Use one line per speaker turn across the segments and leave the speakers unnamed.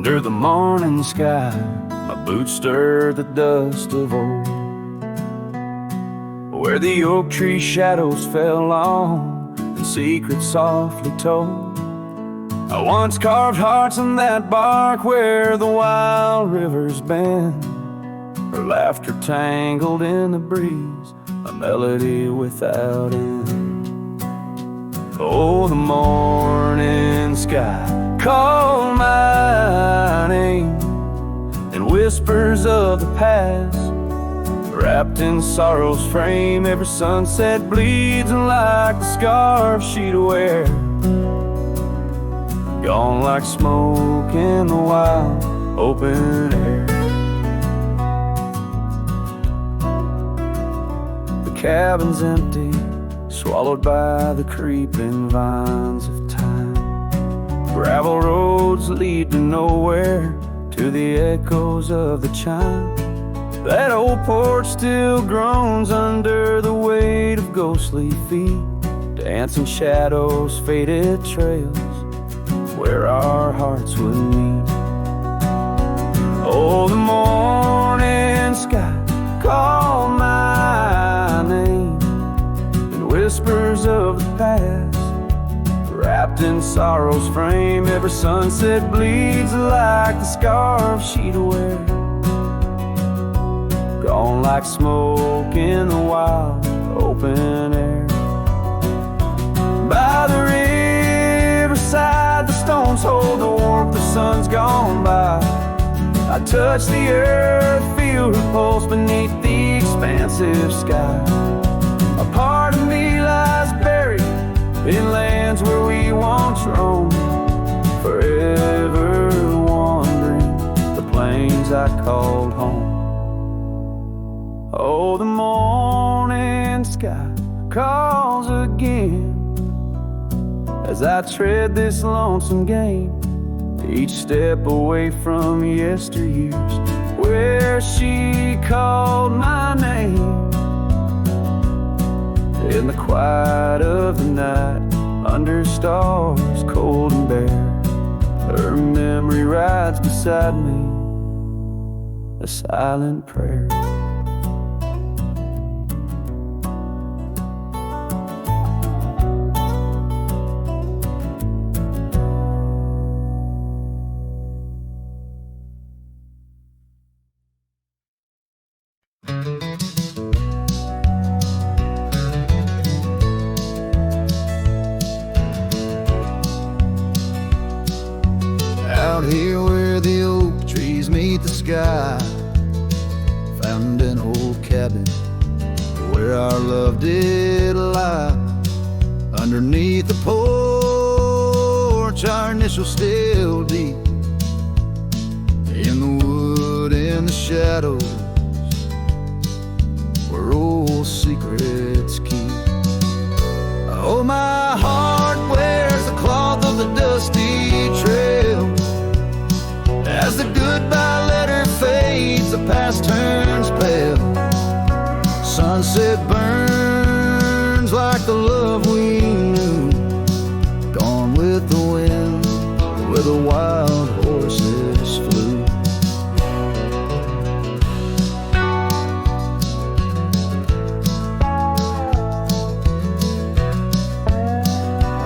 Under the morning sky, my boots stir the dust of old, where the oak tree shadows fell long and secrets softly told. I once carved hearts in that bark where the wild rivers bend, her laughter tangled in the breeze, a melody without end. Oh, the morning sky called my name in whispers of the past, wrapped in sorrow's frame. Every sunset bleeds like the scarf she'd wear, gone like smoke in the wild open air. The cabin's empty, swallowed by the creeping vines of time. Gravel roads lead to nowhere, to the echoes of the chime. That old porch still groans under the weight of ghostly feet, dancing shadows, faded trails where our hearts would meet. Oh, the morning sky called my name in whispers of the past, wrapped in sorrow's frame. Every sunset bleeds like the scarf she'd wear, gone like smoke in the wild open air. By the riverside, the stones hold the warmth, the sun's gone by. I touch the earth, feel her pulse beneath the expansive sky. A part of me lies buried in lands where we once roamed, forever wandering the plains I called home. Oh, the morning sky calls again as I tread this lonesome game, each step away from yesteryears where she called my name. In the quiet of the night, under stars cold and bare, her memory rides beside me, a silent prayer.
Out here where the oak trees meet the sky, found an old cabin where our love did lie. Underneath the porch, our initials still deep in the wood, in the shadows where old secrets keep. Oh, my heart wears the cloth of the dusty trail. As the goodbye letter fades, the past turns pale. Sunset burns like the love we knew, gone with the wind, where the wild horses flew.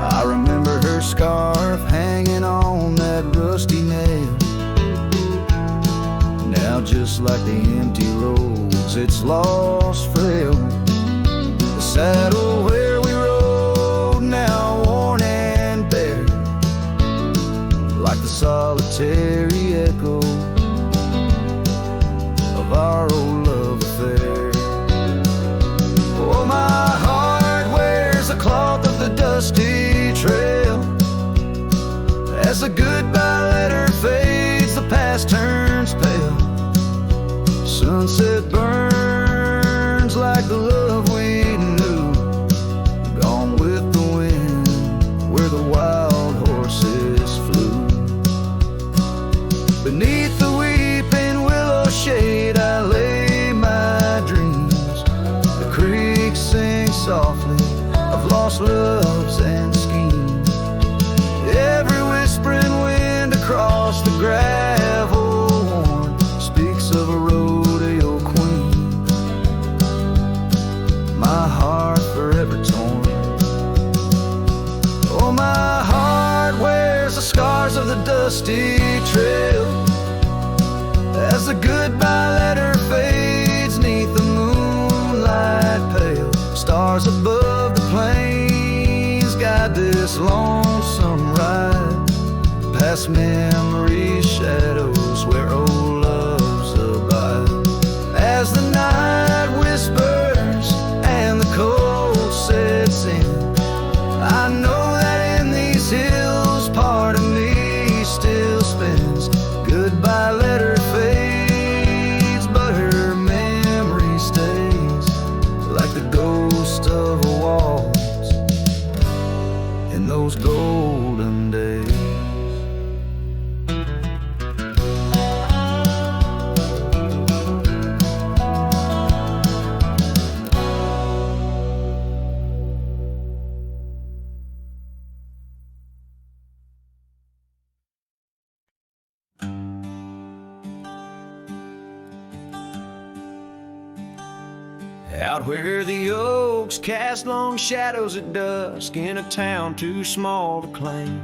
I remember her scarf hanging on that rusty nail. Now just like the empty roads, it's lost frail. The saddle where we rode, now worn and bare, like the solitary echo of our old love affair. Oh, my heart wears the cloth of the dusty trail. As the goodbye letter fades, the past turns pale. Sunset burns like the love we knew, gone with the wind, where the wild horses flew. Beneath the weeping willow shade, I lay my dreams. The creek sings softly of lost loves and schemes. Every whispering wind across the grass past memories, shadows where old loves abide. As the night whispers and the cold sets in, I know that in these hills part of me still spins. Goodbye letter fades, but her memory stays, like the ghost of a waltz in those golden days. Out where the oaks cast long shadows at dusk, in a town too small to claim,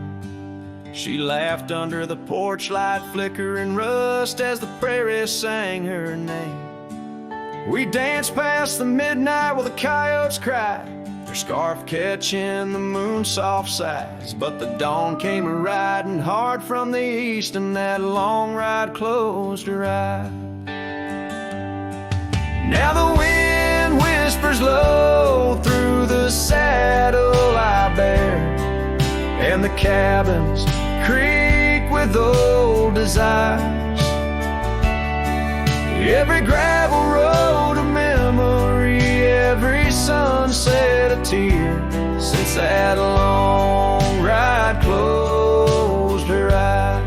she laughed under the porch light flicker and rust as the prairie sang her name. We danced past the midnight while the coyotes cried, their scarf catching the moon's soft sighs. But the dawn came a-riding hard from the east, and that long ride closed her eyes. Now the wind whispers low through the saddle I bear, and the cabins creak with old desires. Every gravel road a memory, every sunset a tear, since that long ride closed her eyes.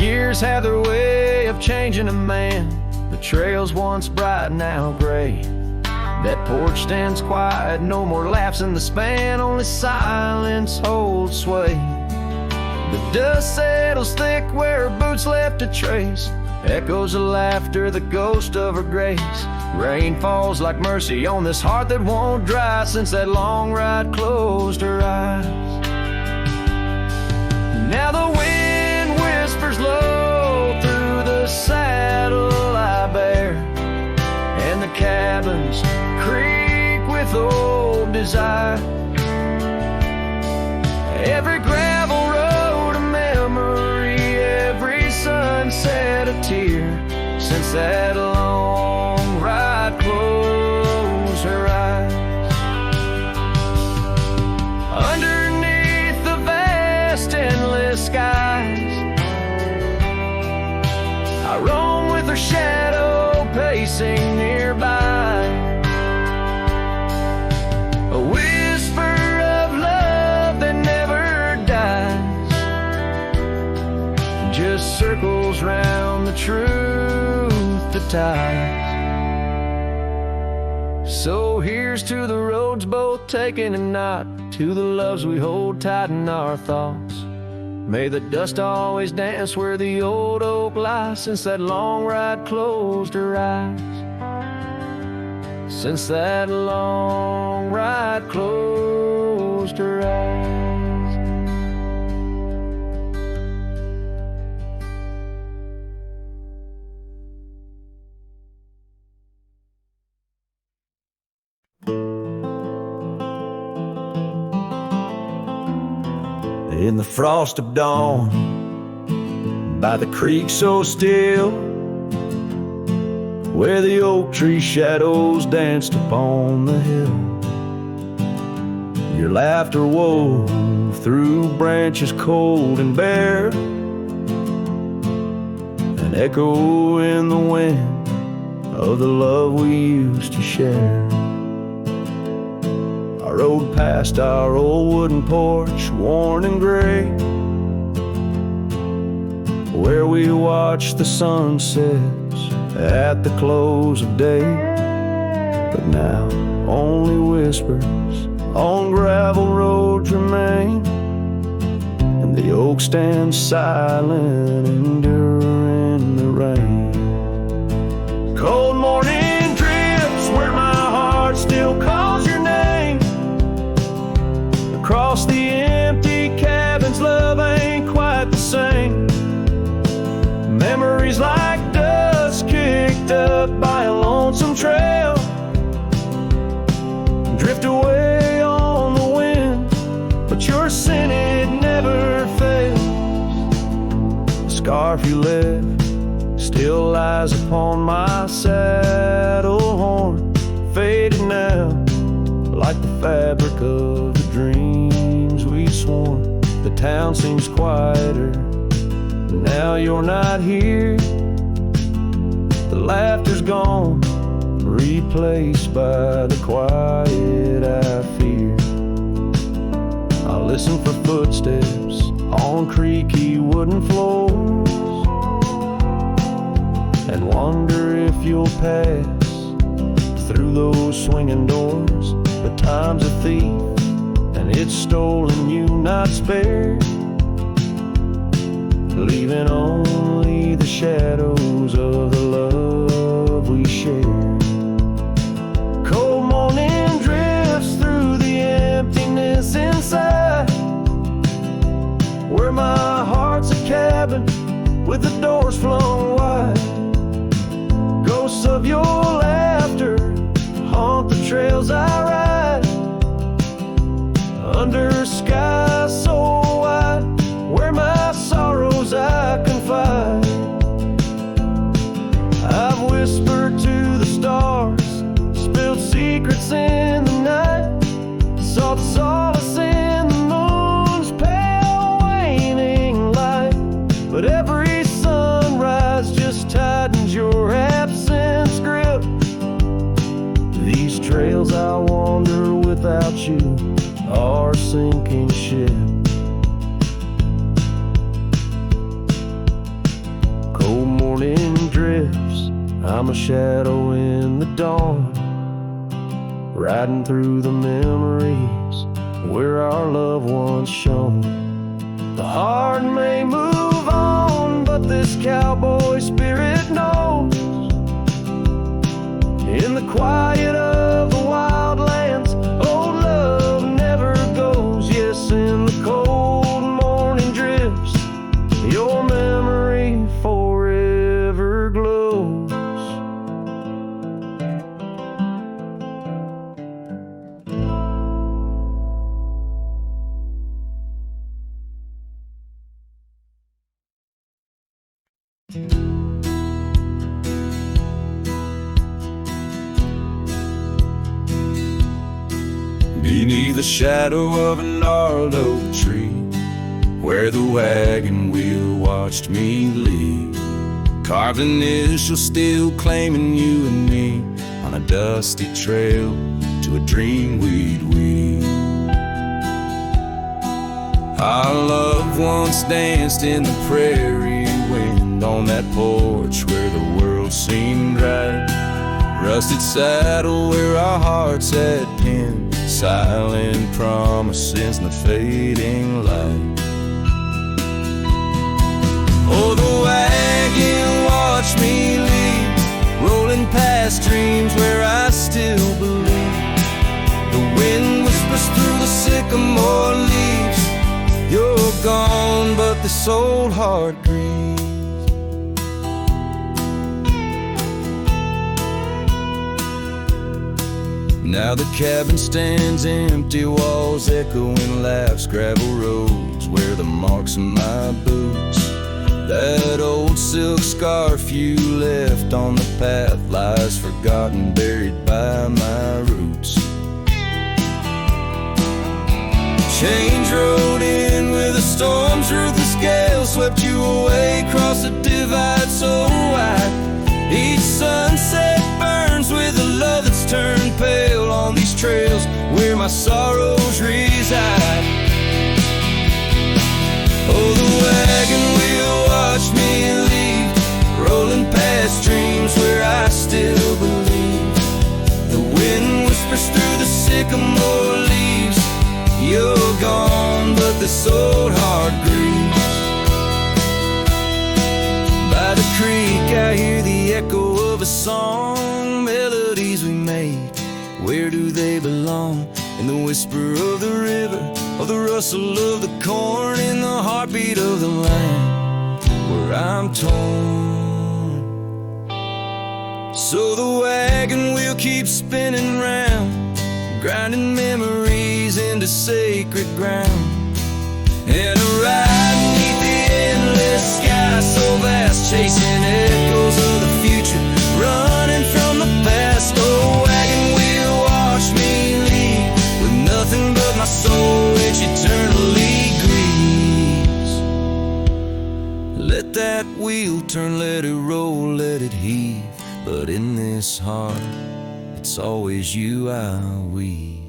Years have their way of changing a man. The trails once bright, now gray. That porch stands quiet, no more laughs in the span, only silence holds sway. The dust settles thick where her boots left a trace, echoes of laughter, the ghost of her grace. Rain falls like mercy on this heart that won't dry, since that long ride closed her eyes. Now the wind whispers low through the saddle I bear, and the cabins creak with old desire. Every gravel road a memory, every sunset a tear, since that long ride closed her eyes. Underneath the vast endless skies, I roam with her shadow pacing nearby. A whisper of love that never dies, just circles round the truth that ties. So here's to the roads both taken and not, to the loves we hold tight in our thoughts. May the dust always dance where the old oak lies, since that long ride closed her eyes. Since that long ride closed her eyes. In the frost of dawn, by the creek so still, where the oak tree shadows danced upon the hill, your laughter wove through branches cold and bare, an echo in the wind of the love we used to share. I rode past our old wooden porch, worn and gray, where we watched the sunsets at the close of day. But now only whispers on gravel roads remain, and the oak stands silent, enduring the rain. Cold morning drips where my heart still calls your name. Across the empty cabins, love ain't quite the same. Memories like dust kicked up by a lonesome trail drift away
scarf you left still lies upon my saddle horn, faded now like the fabric of the dreams we sworn. The town seems quieter now you're not here. The laughter's gone, replaced by the quiet I fear. I listen for footsteps on creaky wooden floors and wonder if you'll pass through those swinging doors. But time's a thief and it's stolen you, not spared, leaving only the shadows of the love we shared. Cold morning drifts through the emptiness inside, where my heart's a cabin with the doors flung wide. Ghosts of your laughter haunt the trails I ride, under skies so wide, where my sorrows I confide. I've whispered to the stars, spilled secrets in the night, sought solace in the moon's pale waning light. But every sunrise just tightens your absence grip. These trails I wander without you are a sinking ship. Cold morning drifts, I'm a shadow in the dawn, riding through the memories where our loved ones shone. The heart may move on, but this cowboy spirit knows, in the quiet of the wildlands, old love never goes. Yes, in the cold morning drifts, your memory forever glows. Beneath the shadow of a gnarled oak tree, where the wagon wheel watched me leave, carved initials still claiming you and me, on a dusty trail to a dream we'd weave. Our loved ones danced in the prairie wind, on that porch where the world seemed right, rusted saddle where our hearts had pinned, silent promises in the fading light. Oh, the wagon watched me leave, rolling past dreams where I still believe. The wind whispers through the sycamore leaves, you're gone, but this old heart grieves. Now the cabin stands empty, walls echoing laughs, gravel roads where the marks of my boots. That old silk scarf you left on the path lies forgotten, buried by my roots. Change rode in with a storm's ruthless gale, swept you away across a divide so wide. Each sunset burns with a love that's turned pale on these trails where my sorrows reside. Oh, the wagon wheel watched me leave, rolling past dreams where I still believe. The wind whispers through the sycamore leaves, you're gone, but this old heart grieves. By the creek I hear the echo of a song, melodies we made, where do they belong? In the whisper of the river, of the rustle of the corn, in the heartbeat of the land where I'm torn. So the wagon wheel keeps spinning round, grinding memories into sacred ground, and a ride beneath the endless sky so
that wheel, turn, let it roll, let it heave. But in this heart, it's always you I weave.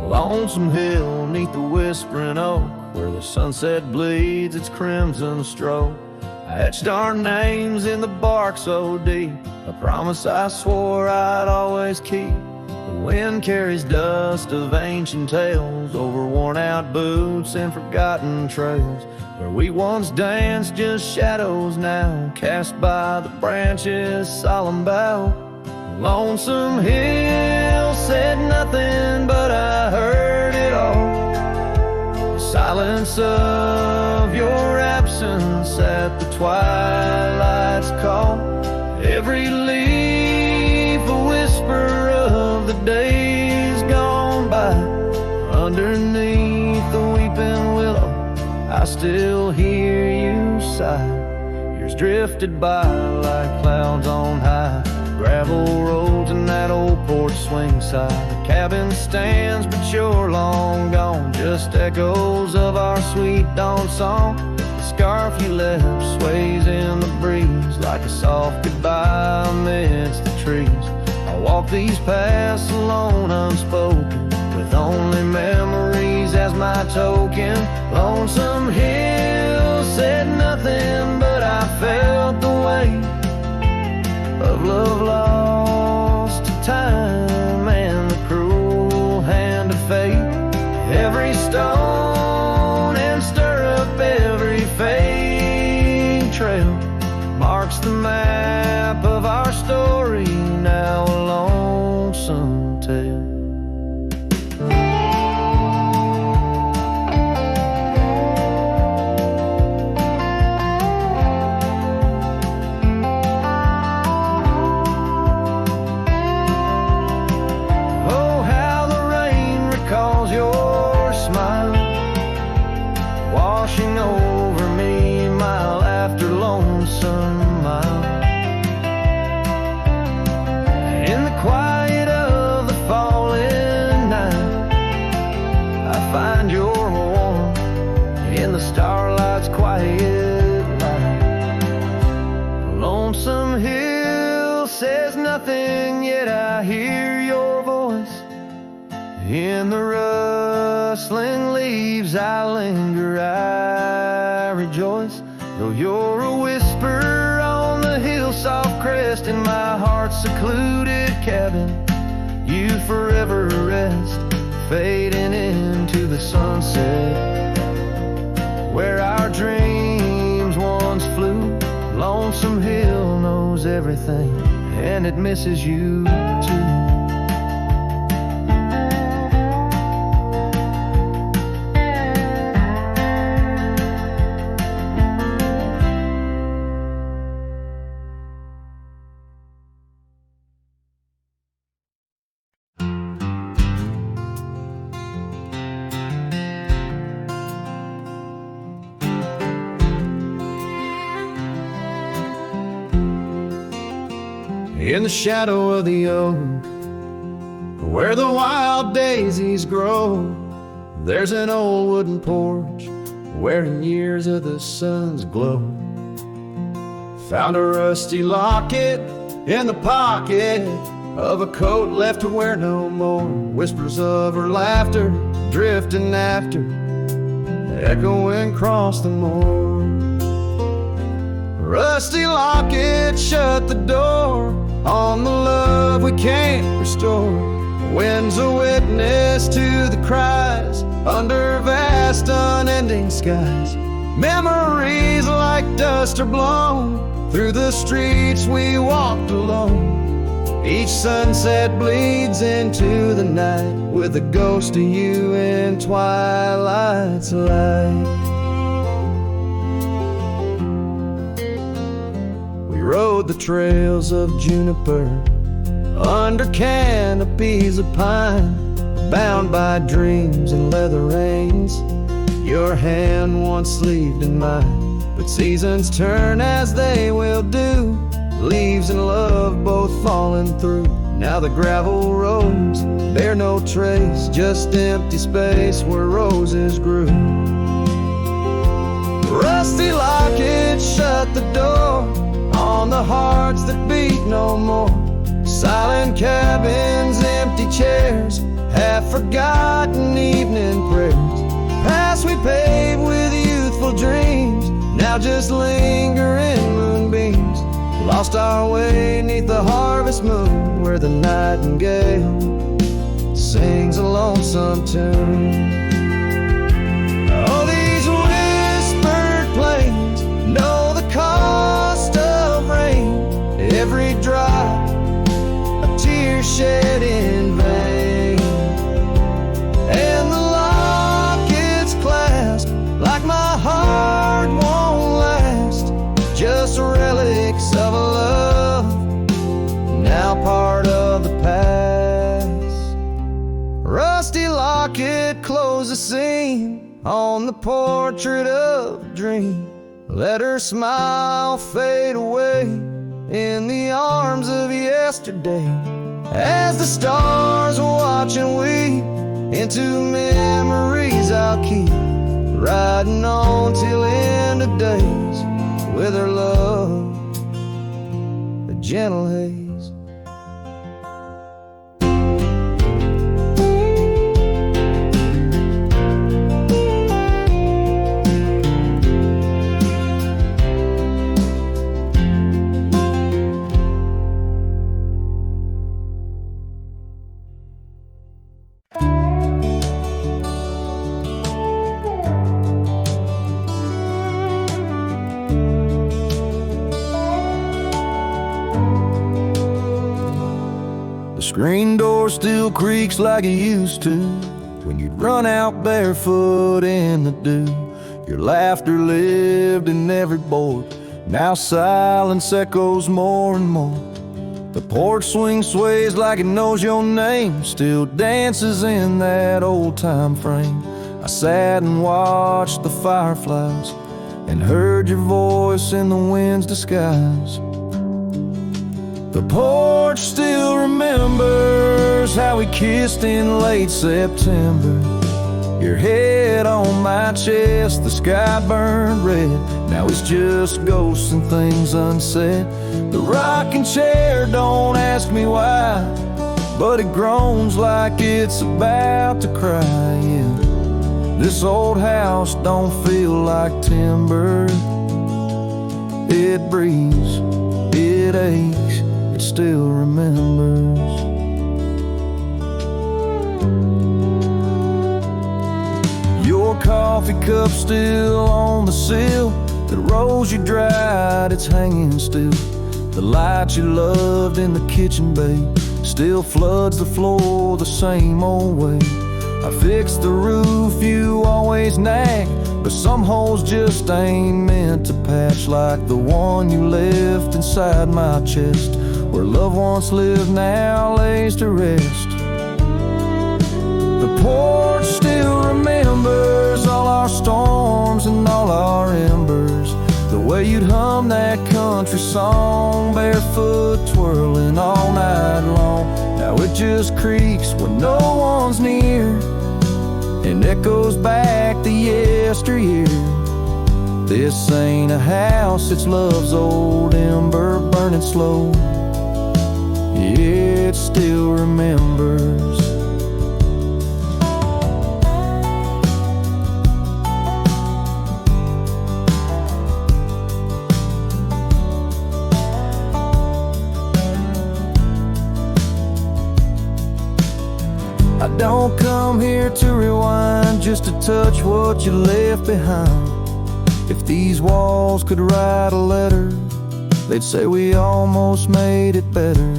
Lonesome hill neath the whispering oak, where the sunset bleeds its crimson stroke. I etched our names in the bark so deep, a promise I swore I'd always keep. The wind carries dust of ancient tales over worn out boots and forgotten trails. Where we once danced, just shadows now, cast by the branches' solemn bough. Lonesome hill said nothing, but I heard it all. The silence of your absence at the twilight's call. Every leaf a whisper of the days gone by. Underneath the weeping willow, I still hear you sigh. Years drifted by like clouds on high. Gravel roads and that old porch swing side. The cabin stands, but you're long gone. Just echoes of our sweet dawn song. The scarf you left sways in the breeze like a soft goodbye amidst the trees. I walk these paths alone, unspoken, with only memories as my token. Lonesome hill said nothing, but I felt the weight of love lost to time and the cruel hand of fate. Every stone and stirrup, every fading trail marks the map of our story, now a lonesome tale. In the rustling leaves I linger, I rejoice. Though you're a whisper on the hill, soft crest in my heart's secluded cabin, you forever rest, fading into the sunset. Where our dreams once flew, Lonesome Hill knows everything, and it misses you too. In the shadow of the oak, where the wild daisies grow, there's an old wooden porch wearing years of the sun's glow. Found a rusty locket in the pocket of a coat left to wear no more. Whispers of her laughter drifting after, echoing across the moor. Rusty locket shut the door on the love we can't restore. Wind's a witness to the cries under vast unending skies. Memories like dust are blown through the streets we walked alone. Each sunset bleeds into the night with a ghost of you in twilight's light. Rode the trails of juniper under canopies of pine, bound by dreams and leather reins.
Your hand once sleeved in mine, but seasons turn as they will do. Leaves and love both falling through. Now the gravel roads bear no trace, just empty space where roses grew. Rusty lockets shut the door on the hearts that beat no more. Silent cabins, empty chairs, half-forgotten evening prayers. Past we paved with youthful dreams, now just lingering moonbeams. Lost our way 'neath the harvest moon, where the nightingale sings a lonesome tune. Oh, these whispered plains know the cost of rain. Every drop a tear shed in vain, and the lockets clasp like my heart won't last. Just relics of a love now part of the past. Rusty locket close the seam on the portrait of a dream. Let her smile fade away in the arms of yesterday, as the stars watch and weep into memories I'll keep, riding on till end of days with her love, a gentle haze.
Screen door still creaks like it used to when you'd run out barefoot in the dew. Your laughter lived in every board. Now silence echoes more and more. The porch swing sways like it knows your name, still dances in that old time frame. I sat and watched the fireflies and heard your voice in the wind's disguise. The porch still remembers how we kissed in late September. Your head on my chest, the sky burned red. Now it's just ghosts and things unsaid. The rocking chair, don't ask me why, but it groans like it's about to cry. Yeah. This old house don't feel like timber. It breathes, it aches, it still remembers. Your coffee cup still on the sill. The rose you dried, it's hanging still. The light you loved in the kitchen bay still floods the floor the same old way. I fixed the roof you always nag, but some holes just ain't meant to patch, like the one you left inside my chest, where love once lived now lays to rest. The porch still remembers all our storms and all our embers, the way you'd hum that country song, barefoot twirling all night long. Now it just creaks when no one's near and echoes back to yesteryear. This ain't a house, it's love's old ember burning slow. It still remembers. I don't come here to rewind, just to touch what you left behind. If these walls could write a letter, they'd say we almost made it better.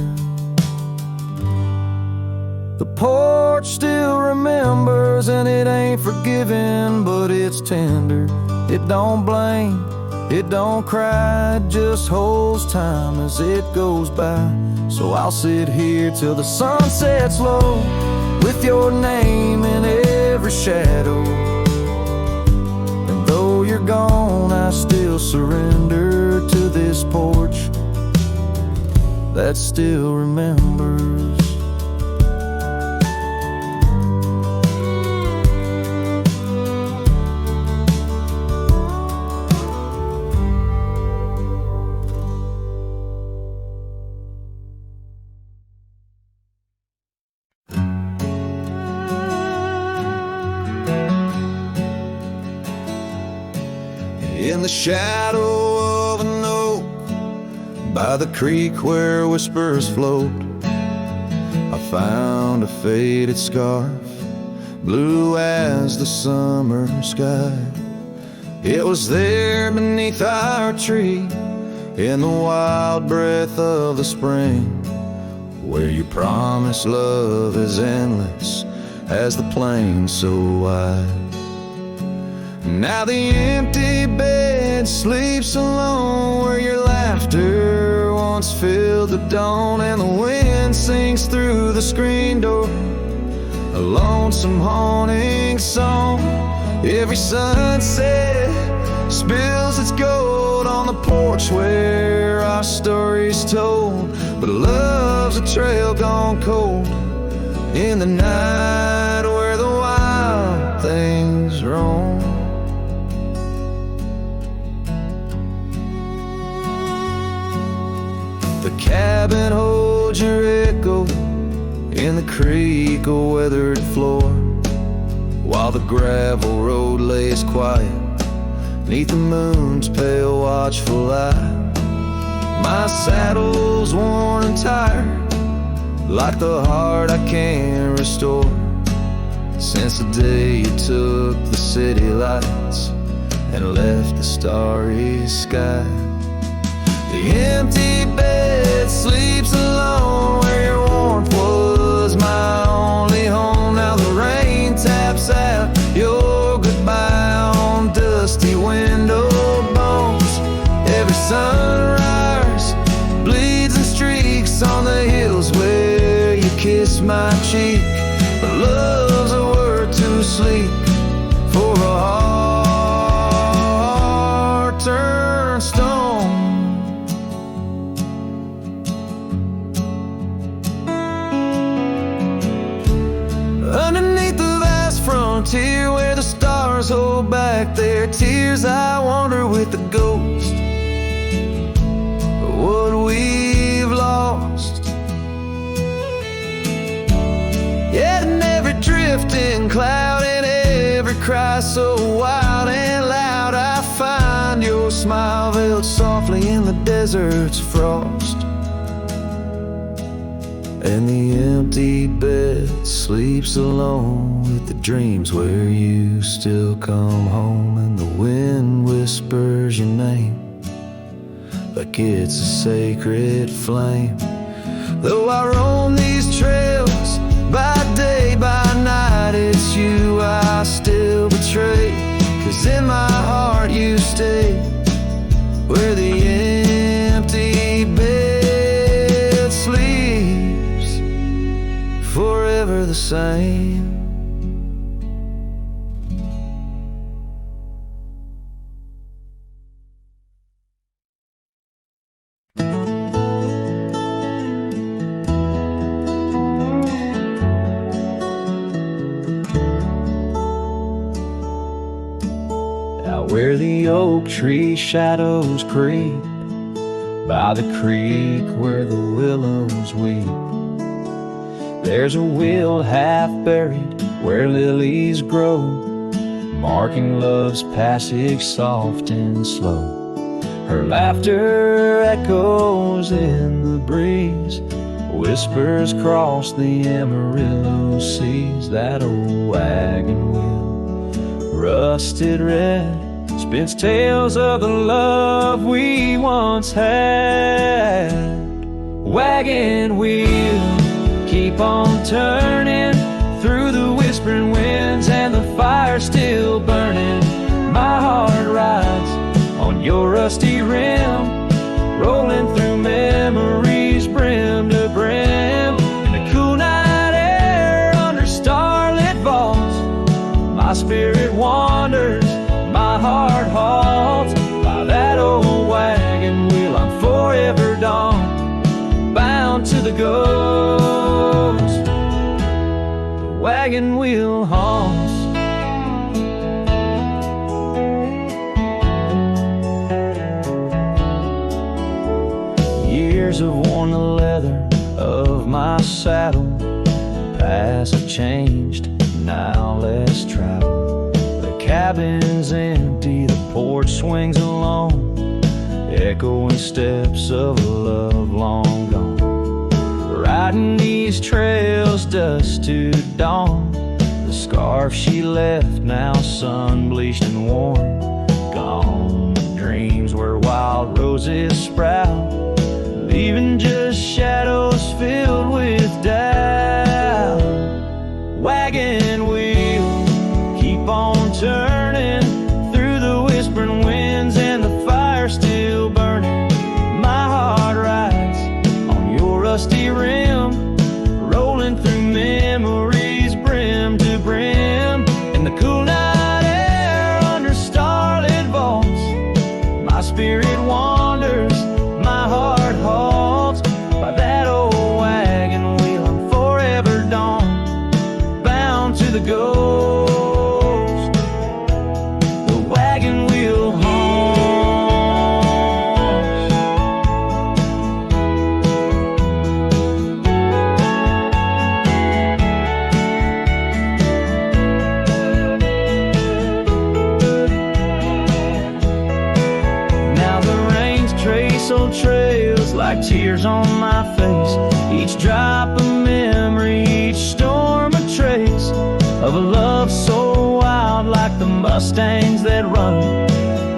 The porch still remembers, and it ain't forgiving, but it's tender. It don't blame, it don't cry, it just holds time as it goes by. So I'll sit here till the sun sets low, with your name in every shadow. surrender to this porch that still remembers.
In the shadow of an oak, by the creek where whispers float, I found a faded scarf, blue as the summer sky. It was there beneath our tree, in the wild breath of the spring, where you promise love is endless as the plain so wide. Now the empty bed sleeps alone, where your laughter once filled the dawn, and the wind sings through the screen door, a lonesome haunting song. Every sunset spills its gold on the porch where our story's told, but love's a trail gone cold in the night where the wild things roam. The cabin holds your echo in the creek, a weathered floor, while the gravel road lays quiet neath the moon's pale watchful eye. My saddle's worn and tired, like the heart I can't restore, since the day you took the city lights and left the starry sky. The empty bed sleeps alone, where your warmth was my only home. Now the rain taps out your goodbye on dusty window bones. Every sunrise bleeds and streaks on the hills where you kiss my cheek, but love's a word too sleek for a heart turned stone. Underneath the vast frontier where the stars hold back their tears, I wander with the ghost of what we've lost. Yet in every drifting cloud, in every cry so wild and loud, I find your smile veiled softly in the desert's frost. And the empty bed sleeps alone with the dreams where you still come home, and the wind whispers your name like it's a sacred flame. Though I roam these trails by day, by night, it's you I still betray, 'cause in my heart you stay where the empty bed sleeps, forever the same.
Out where the oak tree shadows creep, by the creek where the willows weep, there's a wheel half buried where lilies grow, marking love's passage soft and slow. Her laughter echoes in the breeze, whispers cross the Amarillo seas. That old wagon wheel, rusted red, spins tales of the love we once had. Wagon wheel, keep on turning through the whispering winds, and the fire still burning. My heart rides on your rusty rim, rolling through memories brim to brim. In the cool night air under starlit vaults, my spirit wanders, my heart halts by that wagon wheel haunts. Years have worn the leather of my saddle. Paths have changed, now let's travel. The cabin's empty, the porch swings alone, echoing steps of a love long gone. Riding these trails dusk to dawn, the scarf she left now sun-bleached and worn. Gone dreams where wild roses sprout, leaving just shadows filled with doubt. Wagon wheel, keep on turning through the whispering winds and the fire still burning. My heart rides on your rusty rim, rolling through memories brim to brim. In the cool night air under starlit vaults, my spirit wanders, my heart halts by that old wagon wheel. I'm forever dawn, bound to the ghost. The wagon wheel haunts. Now the rains trace old trails like tears on my face, each drop a memory, each storm a trace of a love so wild, like the mustangs that run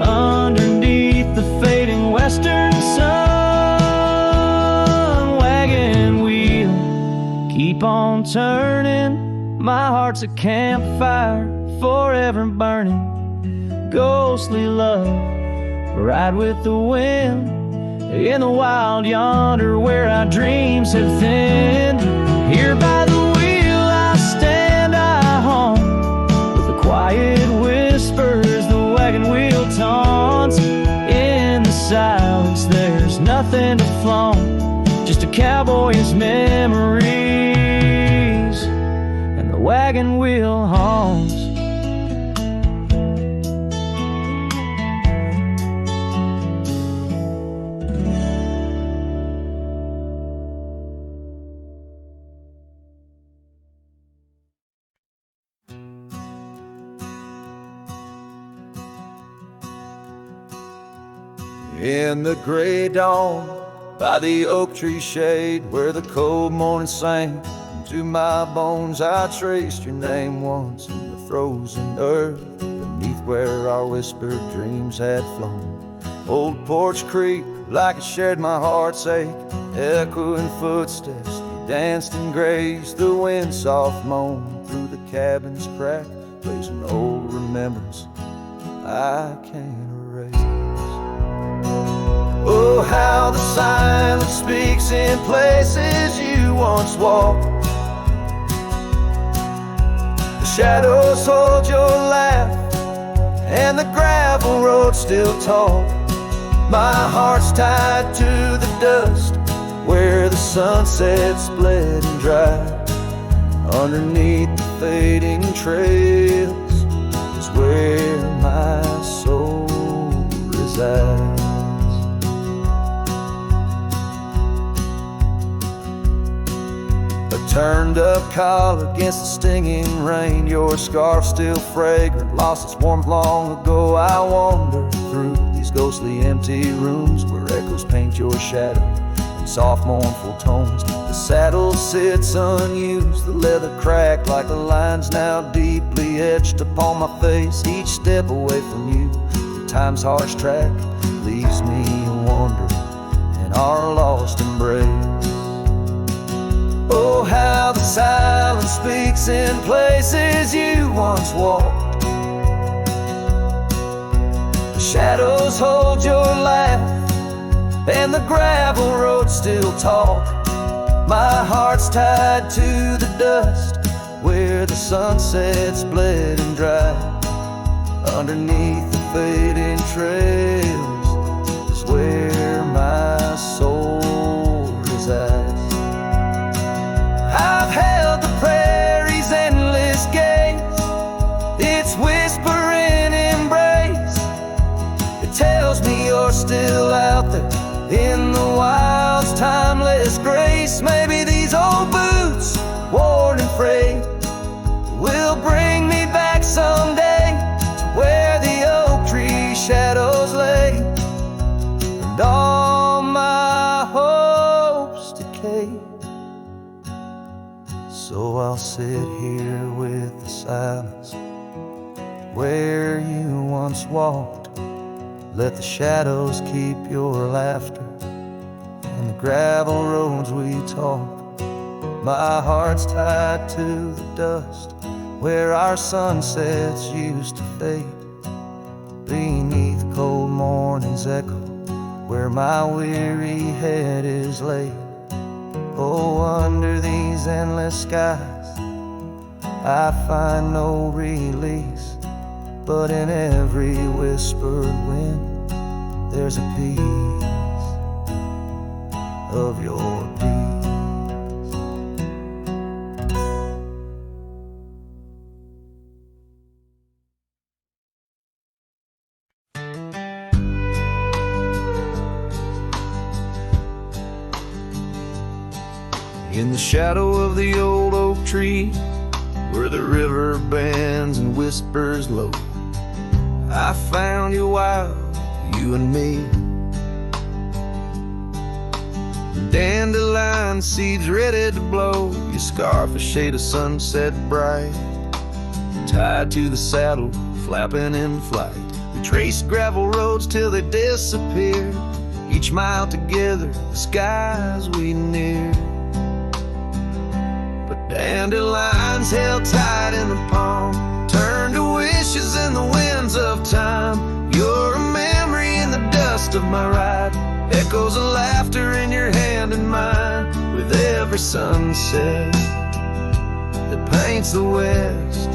underneath the fading western sun. Wagon wheel, keep on turning, my heart's a campfire forever burning. Ghostly love, ride with the wind in the wild yonder where our dreams have thinned. Here by the wheel I stand, I haunt with the quiet whispers the wagon wheel taunts. In the silence there's nothing to flaunt, just a cowboy's memories, and the wagon wheel haunts.
In the gray dawn, by the oak tree shade, where the cold morning sank into my bones, I traced your name once in the frozen earth, beneath where our whispered dreams had flown. Old Porch Creek, like it shared my heart's ache, echoing footsteps, you danced and grazed. The wind soft moan through the cabin's crack, plays an old remembrance I can't erase. Oh, how the silence speaks in places you once walked. The shadows hold your laugh, and the gravel road still talk. My heart's tied to the dust, where the sunset split and dried. Underneath the fading trails is where my soul resides. Turned up collar against the stinging rain, your scarf still fragrant, lost its warmth long ago. I wander through these ghostly empty rooms where echoes paint your shadow in soft mournful tones. The saddle sits unused, the leather cracked like the lines now deeply etched upon my face. Each step away from you, time's harsh track leaves me wandering in our lost embrace. Oh, how the silence speaks in places you once walked. The shadows hold your laugh, and the gravel road still talk. My heart's tied to the dust, where the sunset split and dried. Underneath the fading trails is where my soul resides. I've held the prairie's endless in the wild's timeless grace. Maybe these old boots, worn and frayed, will bring me back someday to where the oak tree shadows lay, and all my hopes decay. So I'll sit here with the silence where you once walked. Let the shadows keep your laughter and the gravel roads we talked. My heart's tied to the dust where our sunsets used to fade, beneath cold morning's echo where my weary head is laid. Oh, under these endless skies I find no release, but in every whispered wind there's a piece of your peace. In the shadow of the old oak tree, where the river bends and whispers low, I found you wild, you and me. Dandelion seeds ready to blow, your scarf a shade of sunset bright, tied to the saddle, flapping in flight. We traced gravel roads till they disappeared, each mile together, the skies we neared. Dandelions held tight in the palm, turned to wishes in the winds of time. You're a memory in the dust of my ride, echoes of laughter in your hand and mine. With every sunset that paints the west,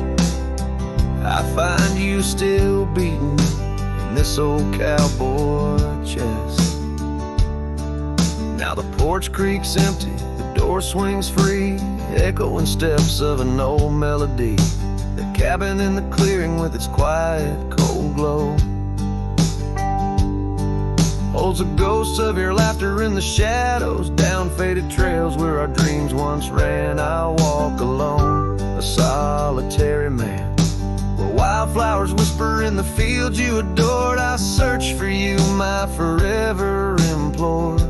I find you still beating in this old cowboy chest. Now the porch creak's empty, the door swings free, echoing steps of an old melody. The cabin in the clearing with its quiet, cold glow holds a ghost of your laughter in the shadows, down faded trails where our dreams once ran. I'll walk alone, a solitary man, where wildflowers whisper in the fields you adored. I search for you, my forever implored.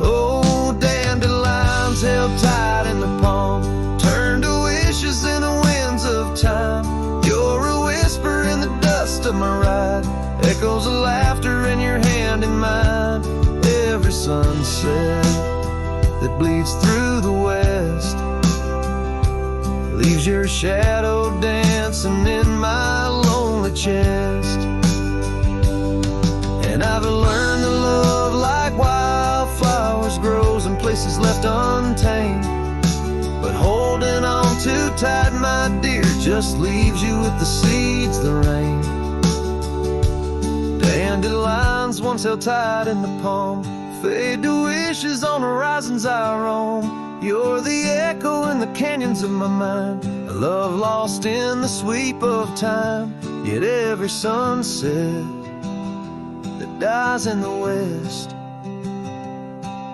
Oh, dandelions held tight in the palm, turned to wishes in the winds of time. You're a whisper in the dust of my ride, echoes of laughter in your hand and mine. Every sunset that bleeds through the west leaves your shadow dancing in my lonely chest. And I've learned to love like wildflowers grows in places left untamed, but holding on too tight, my dear, just leaves you with the seeds that rain. Dandelions once held tight in the palm, fade to wishes on horizons I roam. You're the echo in the canyons of my mind, a love lost in the sweep of time. Yet every sunset that dies in the west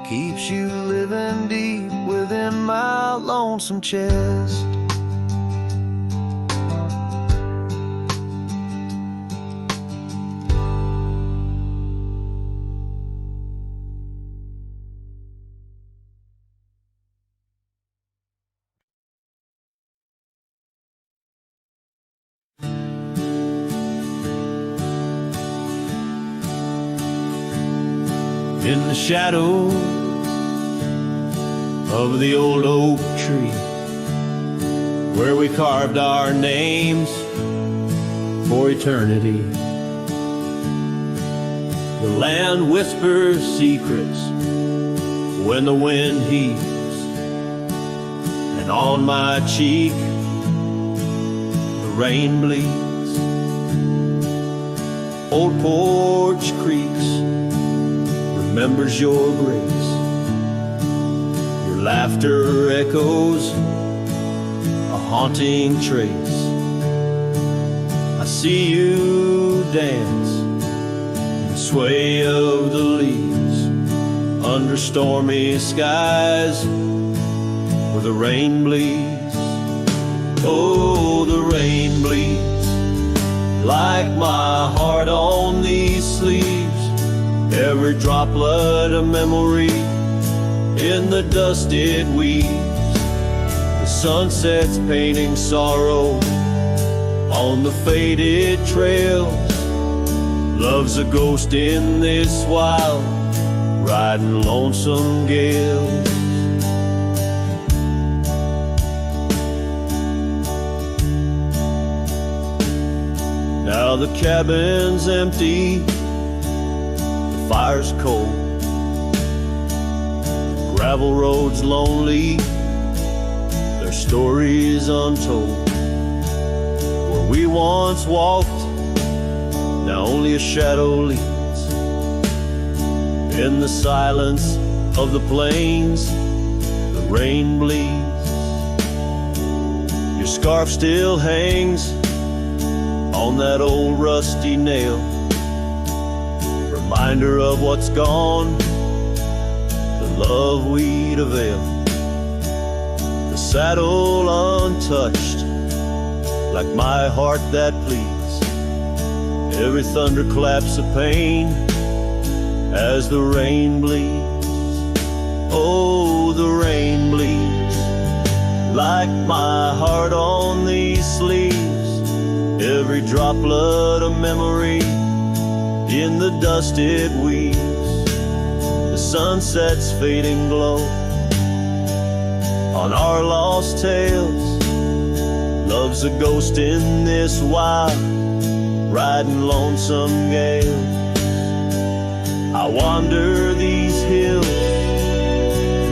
keeps you living deep within my lonesome chest.
In the shadow of the old oak tree, where we carved our names for eternity, the land whispers secrets when the wind heaves, and on my cheek the rain bleeds. Old porch creaks, remembers your grace, your laughter echoes a haunting trace. I see you dance in the
sway of the leaves under stormy skies where the rain bleeds. Oh, the rain bleeds like my heart on these sleeves. Every droplet of memory in the dust it weaves. The sunset's painting sorrow on the faded trails. Love's a ghost in this wild, riding lonesome gales. Now the cabin's empty, the fire's cold, the gravel road's lonely, their stories untold. Where we once walked, now only a shadow leads. In the silence of the plains, the rain bleeds. Your scarf still hangs on that old rusty nail, reminder of what's gone, the love we'd avail. The saddle untouched, like my heart that pleads. Every thunderclap's a pain as the rain bleeds. Oh, the rain bleeds like my heart on these sleeves. Every droplet of memory in the dust it weaves. The sunset's fading glow on our lost tales. Love's a ghost in this wild, riding lonesome gale. I wander these hills,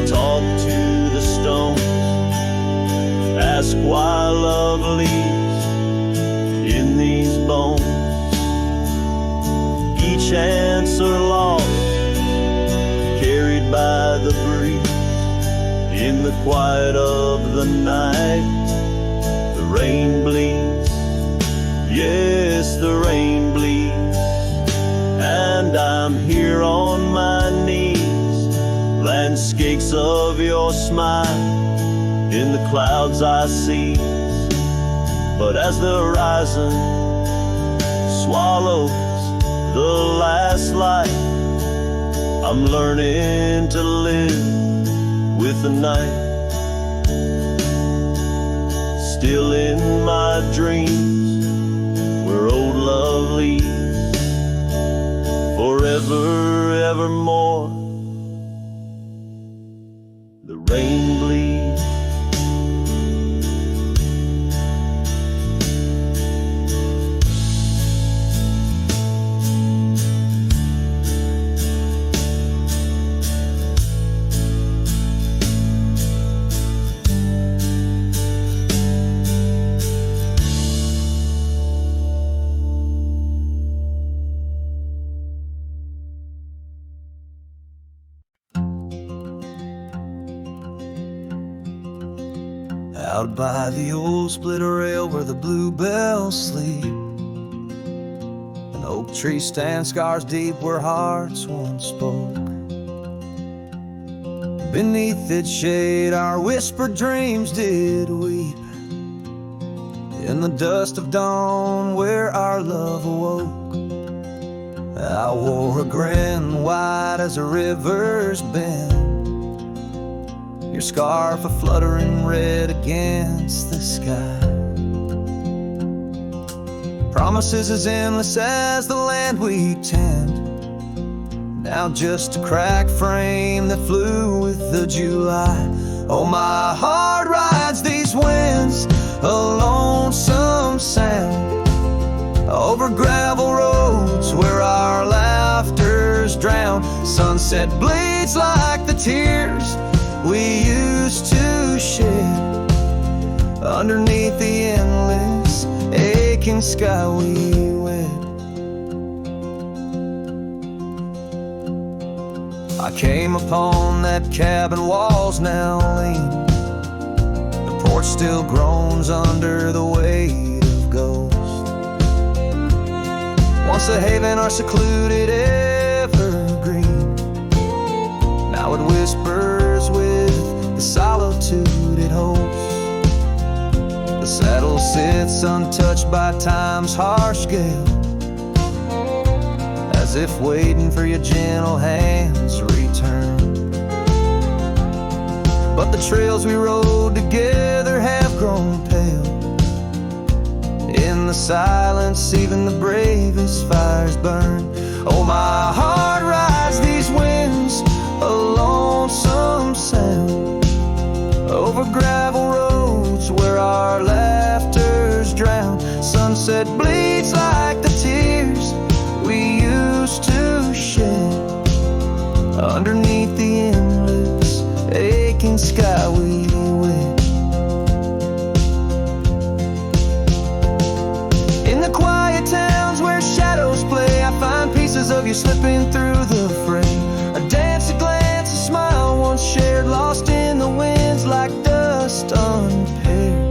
talk to the stones, ask why love leaves in these bones. Each answer lost, carried by the breeze. In the quiet of the night, the rain bleeds. Yes, the rain bleeds. And I'm here on my knees, landscapes of your smile in the clouds I see. But as the horizon swallows the last light, I'm learning to live with the night. Still in my dreams, where old love leads, forever, evermore, the rain bleeds.
Out by the old split rail where the bluebells sleep, an oak tree stands scars deep where hearts once spoke. Beneath its shade our whispered dreams did weep. In the dust of dawn where our love awoke, I wore a grin wide as a river's bend, your scarf a fluttering red against the sky. Promises as endless as the land we tend, now just a cracked frame that flew with the July. Oh, my heart rides these winds, a lonesome sound, over gravel roads where our laughter's drowned. Sunset bleeds like the tears we used to shed underneath the endless aching sky we wed. I came upon that cabin walls now lean, the porch still groans under the weight of ghosts. Once a haven or secluded evergreen, now it whispers with the solitude it holds. The saddle sits untouched by time's harsh gale, as if waiting for your gentle hand's return. But the trails we rode together have grown pale. In the silence, even the bravest fires burn. Oh, my heart rides these winds, a lonesome sound, over gravel roads where our laughter's drowned. Sunset bleeds like the tears we used to shed, underneath the endless aching sky we wed. In the quiet towns where shadows play, I find pieces of you slipping through the fray. A dance, a glance, a smile once shared, lost in the winds like dust unpaired.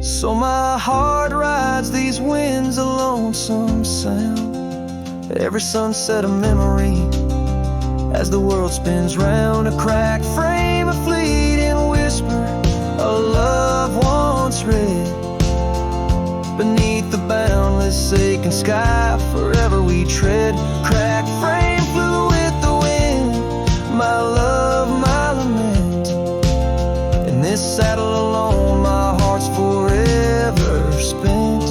So my heart rides these winds, a lonesome sound, every sunset a memory, as the world spins round. A cracked frame, a fleeting whisper, a love once read, beneath the boundless aching sky, forever we tread. Cracked frame flew with the wind, my love, my lament. In this saddle alone, my heart's forever spent.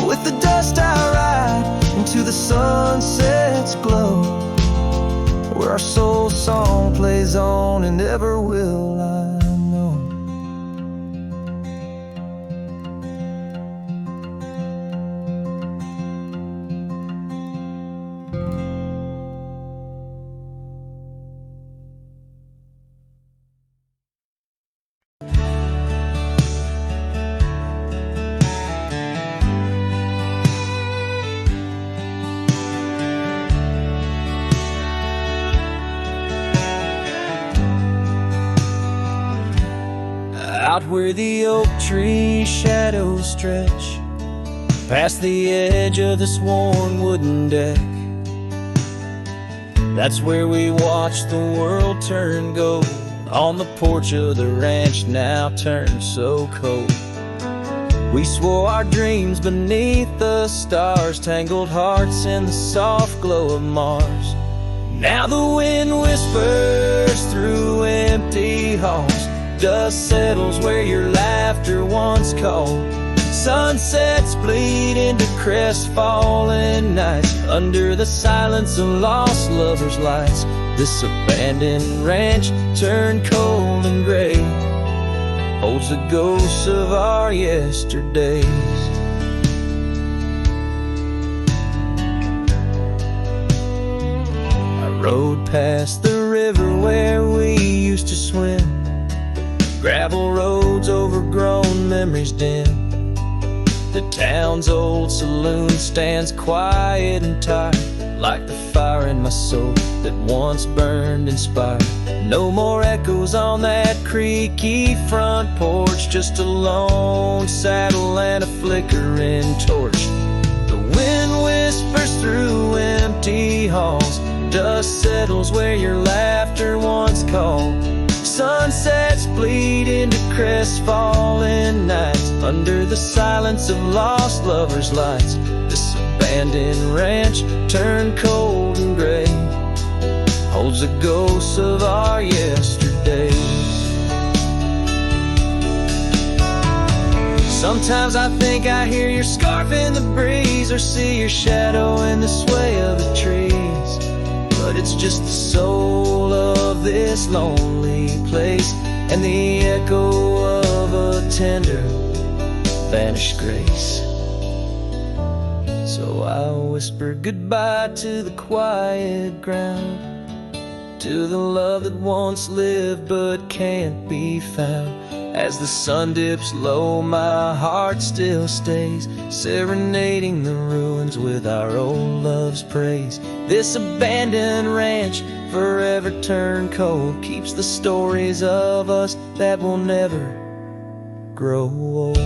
With the dust I ride into the sunset's glow, where our soul song plays on and never will I know.
Out where the oak tree shadows stretch, past the edge of this worn wooden deck, that's where we watch the world turn gold, on the porch of the ranch now turned so cold. We swore our dreams beneath the stars, tangled hearts in the soft glow of Mars. Now the wind whispers through empty halls, dust settles where your laughter once called. Sunsets bleed into crestfallen nights, under the silence of lost lovers' lights. This abandoned ranch turned cold and gray holds the ghosts of our yesterdays. I rode past the river where we used to swim, gravel roads overgrown, memories dim. The town's old saloon stands quiet and tired, like the fire in my soul that once burned inspired. No more echoes on that creaky front porch, just a lone saddle and a flickering torch. The wind whispers through empty halls, dust settles where your laughter once called. Sunsets bleed into crestfallen nights, under the silence of lost lovers' lights. This abandoned ranch turned cold and gray holds the ghosts of our yesterdays. Sometimes I think I hear your scarf in the breeze, or see your shadow in the sway of the trees. But it's just the soul of this lonely place, and the echo of a tender vanished grace. So I whisper goodbye to the quiet ground, to the love that once lived but can't be found. As the sun dips low, my heart still stays, serenading the ruins with our old love's praise. This abandoned ranch, forever turned cold, keeps the stories of us that will never grow old.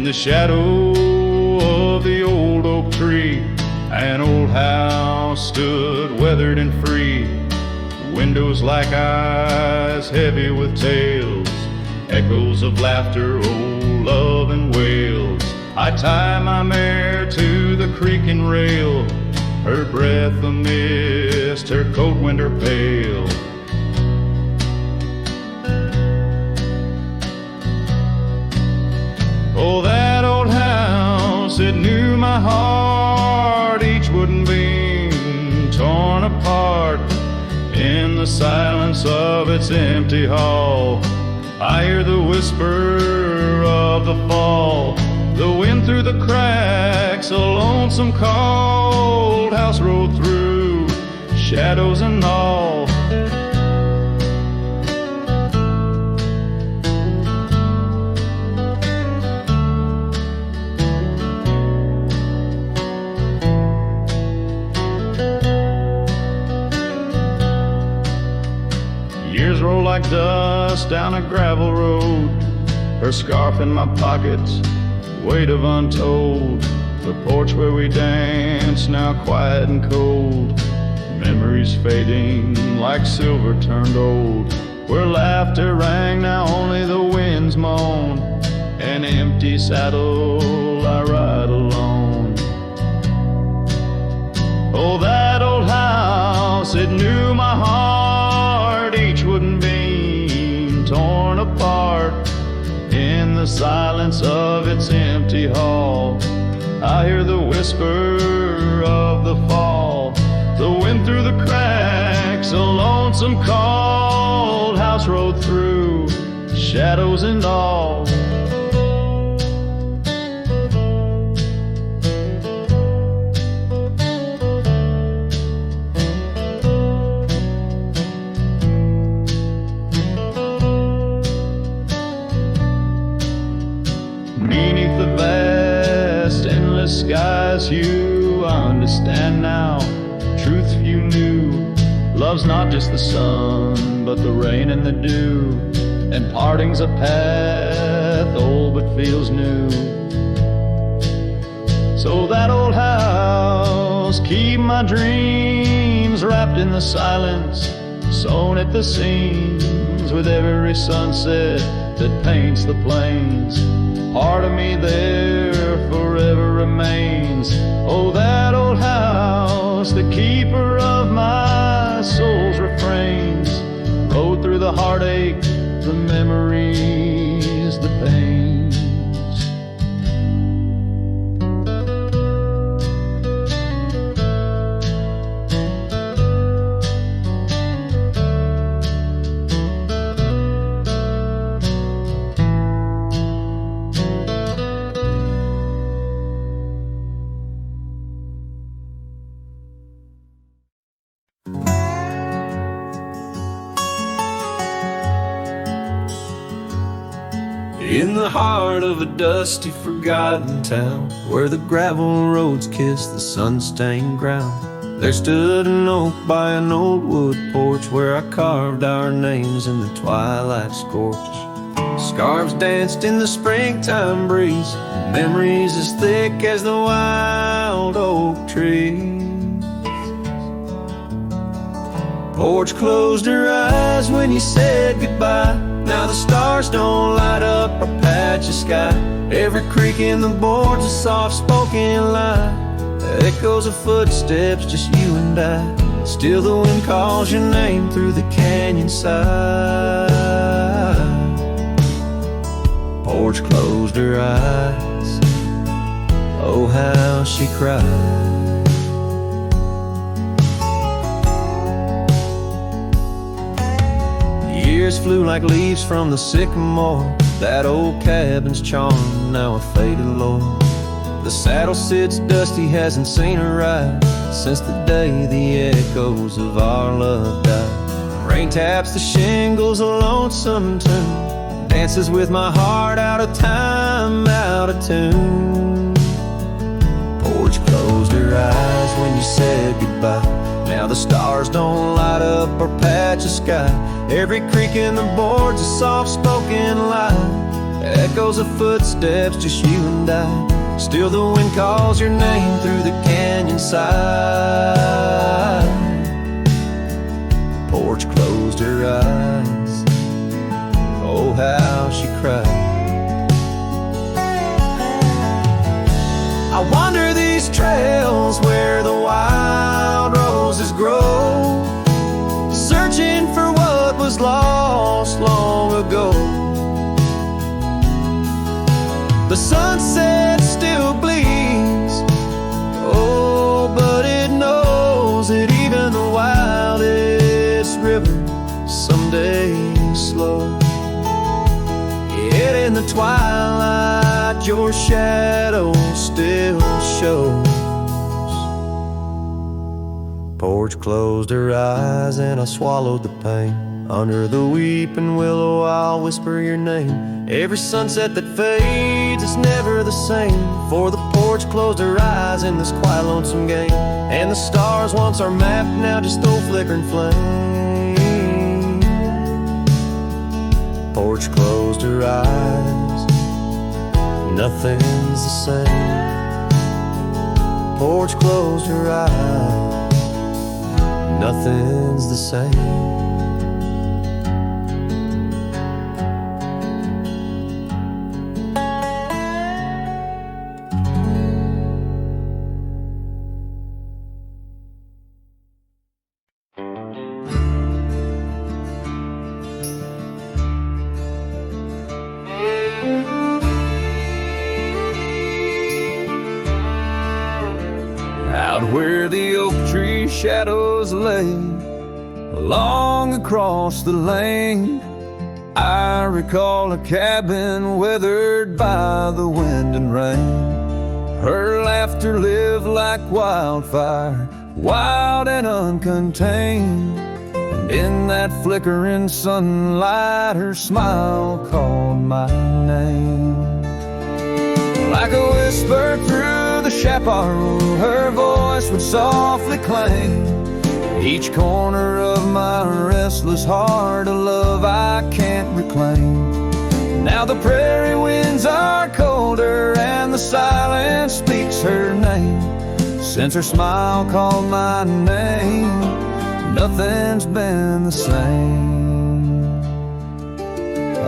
the shadow of the old oak tree, an old house stood weathered and free. Windows like eyes heavy with tales, echoes of laughter, old love and wails. I tie my mare to the creaking rail, her breath a mist, her coat winter pale. Oh, that old house, it knew my heart, each wooden beam torn apart. In the silence of its empty hall, I hear the whisper of the fall, the wind through the cracks, a lonesome cold house rolled through, shadows and all. Years roll like dust down a gravel road, her scarf in my pocket, weight of untold. The porch where we danced, now quiet and cold. Memories fading like silver turned old. Where laughter rang, now only the winds moan. An empty saddle, I ride alone. Oh, that old house, it knew my heart, each wooden beam torn apart. In the silence of its empty hall, I hear the whisper of the fall, the wind through the cracks, a lonesome cold house rode through, shadows and all. Beneath the vast, endless skies, you understand now, truth you knew. Love's not just the sun, but the rain and the dew, and parting's a path old but feels new. So that old house, keep my dreams wrapped in the silence, sewn at the seams with every sunset that paints the plains. Part of me there forever remains. Oh, that old house, the keeper of my soul's refrains. Rode through the heartache, the memories, the pains.
In the heart of a dusty, forgotten town, where the gravel roads kiss the sun-stained ground, there stood an oak by an old wood porch, where I carved our names in the twilight scorch. Scarves danced in the springtime breeze, memories as thick as the wild oak tree. Porch closed her eyes when you said goodbye. Now the stars don't light up our patch of sky. Every creak in the board's a soft-spoken lie, echoes of footsteps, just you and I. Still the wind calls your name through the canyon side. Porch closed her eyes, oh how she cried. Years flew like leaves from the sycamore. That old cabin's charm, now a faded lore. The saddle sits dusty, hasn't seen a ride since the day the echoes of our love died. Rain taps the shingles, a lonesome tune, dances with my heart, out of time, out of tune. Porch closed her eyes when you said goodbye. Now the stars don't light up our patch of sky. Every creak in the board's a soft-spoken lie,
Echoes of footsteps, just you and I. Still the wind calls your name through the canyon side. Porch closed her eyes. Oh, how she cried. I wander these trails where the wild roses grow, searching for what was lost long ago. The sunset still bleeds, oh, but it knows that even the wildest river someday slows. Yet in the twilight your shadow still shows. Porch closed her eyes and I swallowed the pain. Under the weeping willow I'll whisper your name. Every sunset that fades is never the same, for the porch closed her eyes in this quiet lonesome game. And the stars once our map, now just old flickering flame. Porch closed her eyes, nothing's the same. Porch closed her eyes, nothing's the same.
Out where the oak tree shadows lay along across the lane, I recall a cabin weathered by the wind and rain. Her laughter lived like wildfire, wild and uncontained, and in that flickering sunlight her smile called my name. Like a whisper through the chaparral, her voice would softly clang. Each corner of my restless heart, a love I can't reclaim. Now the prairie winds are colder and the silence speaks her name. Since her smile called my name, nothing's been the same.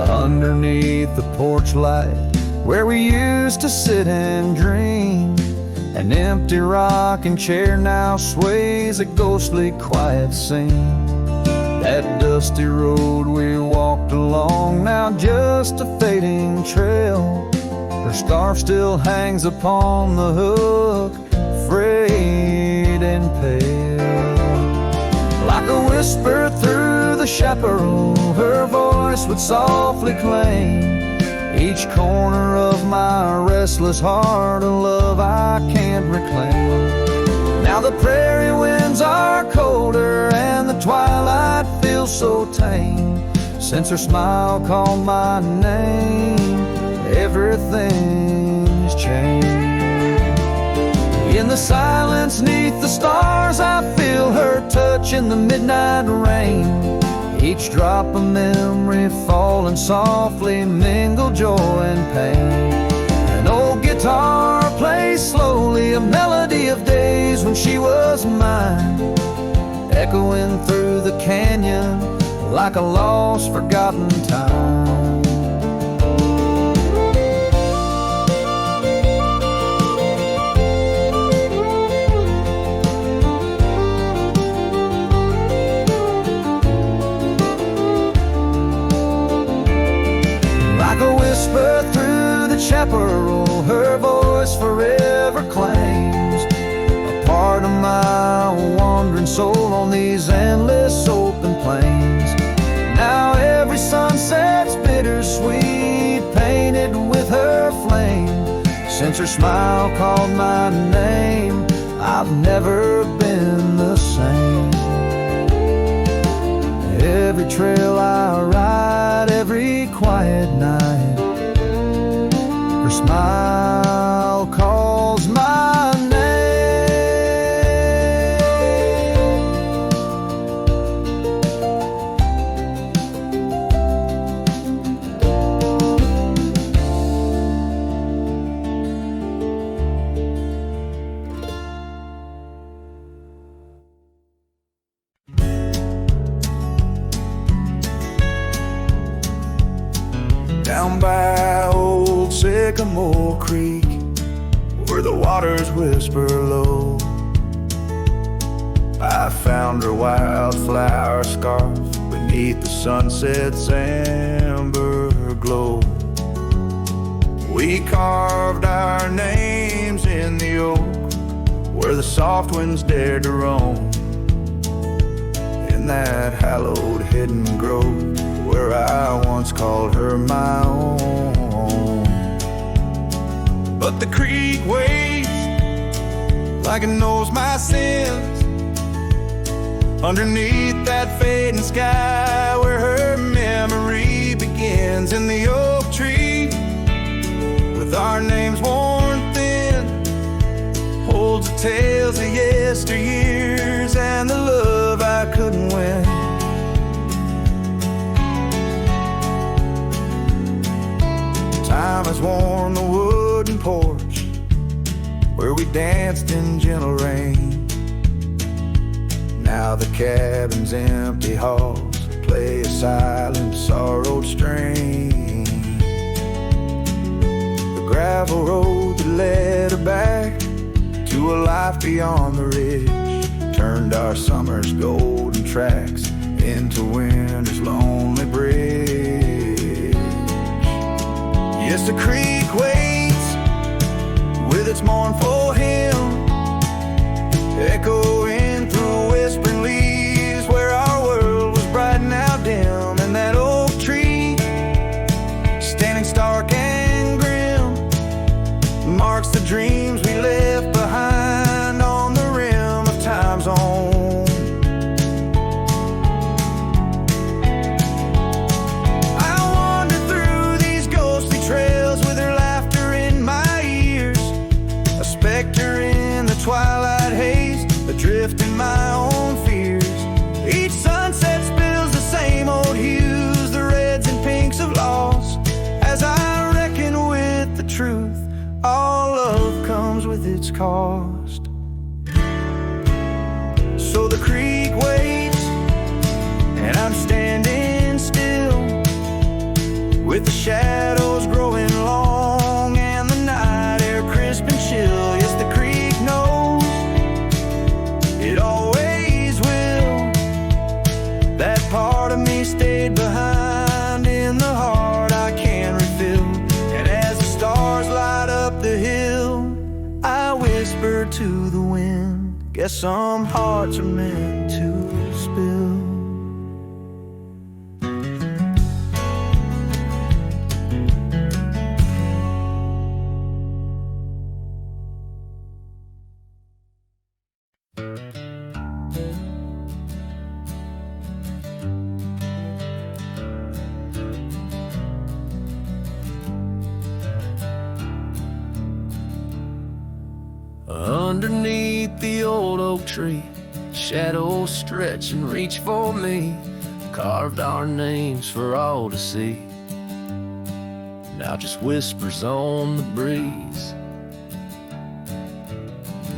Underneath the porch light, where we used to sit and dream, an empty rocking chair now sways a ghostly quiet scene. That dusty road we walked along, now just a fading trail. Her scarf still hangs upon the hook, frayed and pale. Like a whisper through the chaparral, her voice would softly claim. Each corner of my restless heart, a love I can't reclaim. Now the prairie winds are colder and the twilight feels so tame. Since her smile called my name, everything's changed. In the silence neath the stars, I feel her touch in the midnight rain. Each drop of memory falling softly mingle joy and pain. An old guitar plays slowly a melody of days when she was mine, echoing through the canyon like a lost, forgotten time. Whisper through the chaparral, her voice forever claims a part of my wandering soul on these endless open plains. Now every sunset's bittersweet, painted with her flame. Since her smile called my name, I've never been the same. Every trail I ride, every quiet night, her smile calls my name. down by old Sycamore Creek, where the waters whisper low. I found her wildflower scarf beneath the sunset's amber glow. We carved our names in the oak, where the soft winds dared to roam. In that hallowed hidden grove, where I once called her my own. But the creek waits like it knows my sins, underneath that fading sky, where her memory begins. In the oak tree, with our names worn thin, holds the tales of yesteryears and the love I couldn't win. Time has worn the wooden porch, where we danced in gentle rain. Now the cabin's empty halls play a silent, sorrowed strain. The gravel road that led her back to a life beyond the ridge turned our summer's golden tracks into winter's lonely bridge. Yes, the creek waits with its mournful hymn, echoing through whispering leaves, where our world was bright and now dim. And that oak tree, standing stark and grim, marks the dreams we left behind on the rim of time's own. I wander through these ghostly trails with her laughter in my ears, a specter in the twilight haze, adrift in my own fears. Each sunset spills the same old hues, the reds and pinks of loss, as I reckon with the truth, all love comes with its cost. So the creek waits, and I'm standing still, with the shadows growing long and the night air crisp and chill. Yes, the creek knows, it always will. That part of me stayed behind in the heart I can refill. And as the stars light up the hill, I whisper to the wind, guess some hearts are meant to spill.
Underneath the old oak tree, shadows stretch and reach for me, carved our names for all to see. Now just whispers on the breeze.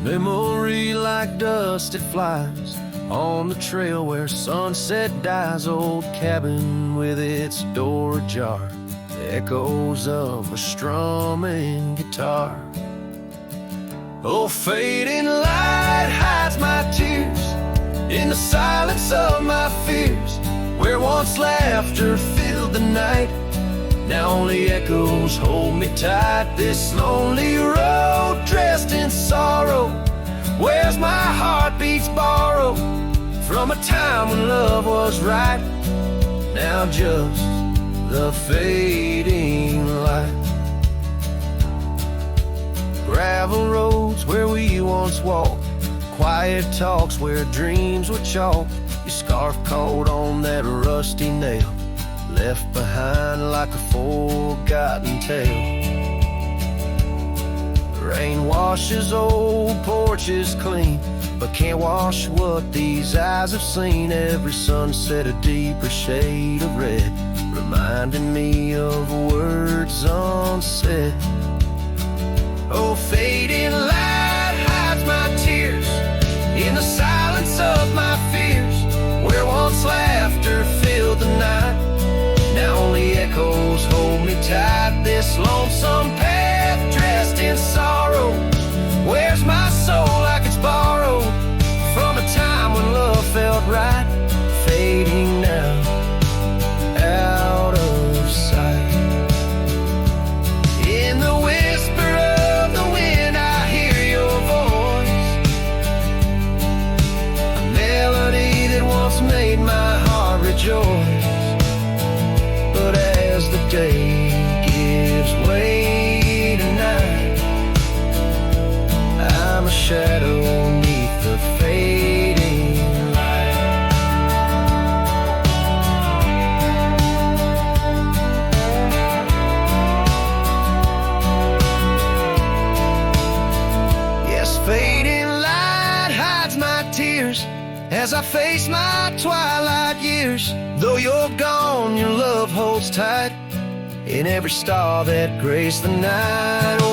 Memory like dust, it flies on the trail where sunset dies. Old cabin with its door ajar, the echoes of a strumming guitar. Oh, fading light hides my tears in the silence of my fears, where once laughter filled the night, now only echoes hold me tight. This lonely road dressed in sorrow, where's my heartbeats borrowed from a time when love was right, now just the fading light. Gravel roads where we once walked, quiet talks where dreams were chalk. Your scarf caught on that rusty nail, left behind like a forgotten tale. The rain washes old porches clean, but can't wash what these eyes have seen. Every sunset a deeper shade of red, reminding me of words unsaid. Oh, fading light hides my tears in the silence of my fears, where once laughter filled the night, now only echoes hold me tight. joys. But as the day gives way to night, I'm a shadow neath the fading light. Yes, fading light hides my tears as I face my twilight years. Though you're gone, your love holds tight in every star that graced the night.